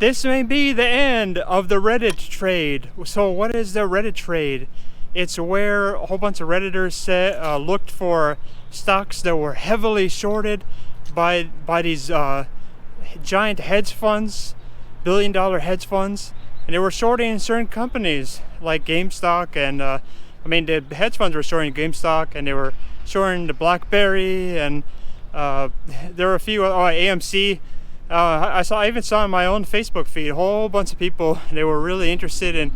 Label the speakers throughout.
Speaker 1: this may be the end of the Reddit trade. So what is the Reddit trade? It's where a whole bunch of Redditors looked for stocks that were heavily shorted by these giant hedge funds, billion-dollar hedge funds, and they were shorting certain companies like GameStop and the hedge funds were shorting GameStop, and they were shorting the BlackBerry, and there were a few AMC. I even saw in my own Facebook feed a whole bunch of people. They were really interested in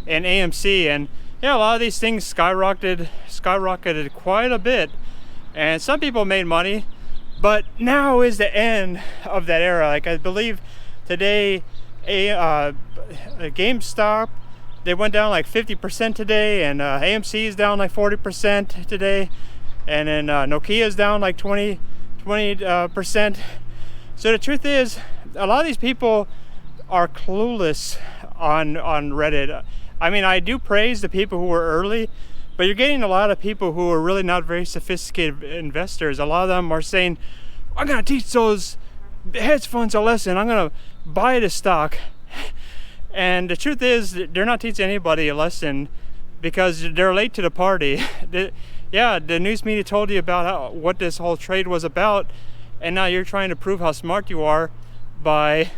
Speaker 1: AMC, and yeah, a lot of these things skyrocketed quite a bit, and some people made money. But now is the end of that era. Like, I believe today, a GameStop, they went down like 50% today, and AMC is down like 40% today, and then Nokia is down like 20%. So the truth is, a lot of these people are clueless on Reddit. I mean, I do praise the people who were early, but you're getting a lot of people who are really not very sophisticated investors. A lot of them are saying, I'm going to teach those hedge funds a lesson. I'm going to buy the stock. And the truth is, they're not teaching anybody a lesson because they're late to the party. The news media told you about what this whole trade was about, and now you're trying to prove how smart you are by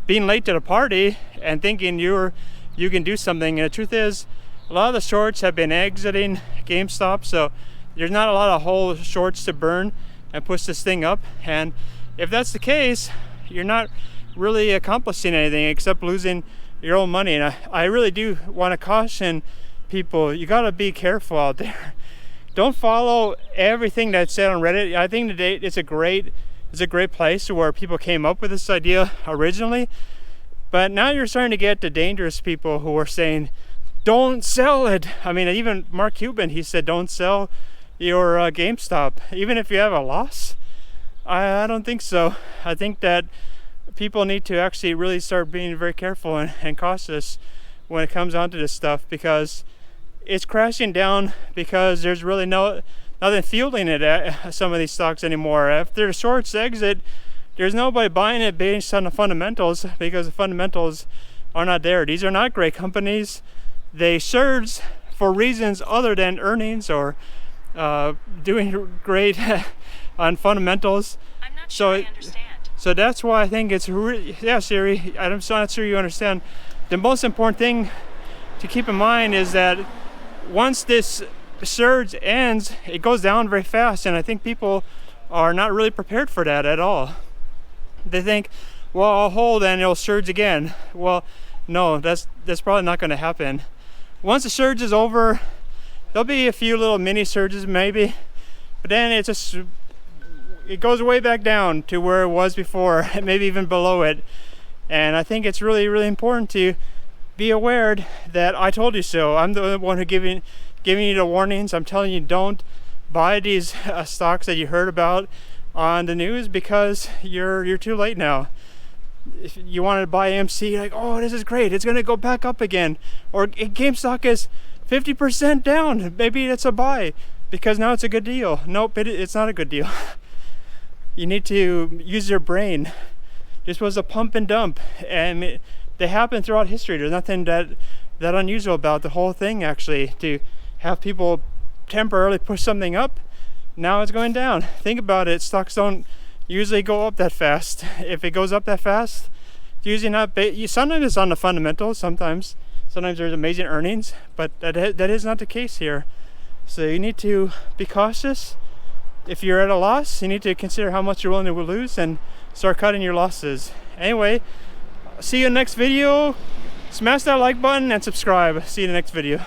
Speaker 1: being late to the party and thinking you can do something. And the truth is, a lot of the shorts have been exiting GameStop, so there's not a lot of whole shorts to burn and push this thing up. And if that's the case, you're not really accomplishing anything except losing your own money. And I really do want to caution people, you got to be careful out there. Don't follow everything that's said on Reddit. I think today it's a great place where people came up with this idea originally, but now you're starting to get the dangerous people who are saying, don't sell it. I mean, even Mark Cuban, he said, don't sell your GameStop, even if you have a loss. I don't think so. I think that people need to actually really start being very careful and cautious when it comes onto this stuff, because it's crashing down because there's really nothing fueling it at some of these stocks anymore. After the shorts exit, there's nobody buying it based on the fundamentals, because the fundamentals are not there. These are not great companies. They surge for reasons other than earnings or doing great on fundamentals.
Speaker 2: I'm not sure I understand.
Speaker 1: So that's why I think it's really, Siri, I'm not sure you understand. The most important thing to keep in mind is that once this surge ends, it goes down very fast, and I think people are not really prepared for that at all. They think, well, I'll hold and it'll surge again. Well, no, that's probably not going to happen. Once the surge is over, there'll be a few little mini surges maybe, but then it goes way back down to where it was before, maybe even below it. And I think it's really, really important to be aware that I told you so. I'm the one who giving you the warnings. I'm telling you, don't buy these stocks that you heard about on the news, because you're too late now. If you wanted to buy AMC, you're like, oh, this is great, it's going to go back up again. Or GameStop is 50% down, maybe it's a buy because now it's a good deal. Nope, it's not a good deal. You need to use your brain. This was a pump and dump, and they happen throughout history. There's nothing that unusual about the whole thing, actually, to have people temporarily push something up. Now it's going down. Think about it. Stocks don't usually go up that fast. If it goes up that fast, it's usually not. Sometimes it's on the fundamentals. Sometimes there's amazing earnings, but that is not the case here. So you need to be cautious. If you're at a loss, you need to consider how much you're willing to lose and start cutting your losses. Anyway, see you in the next video. Smash that like button and subscribe. See you in the next video.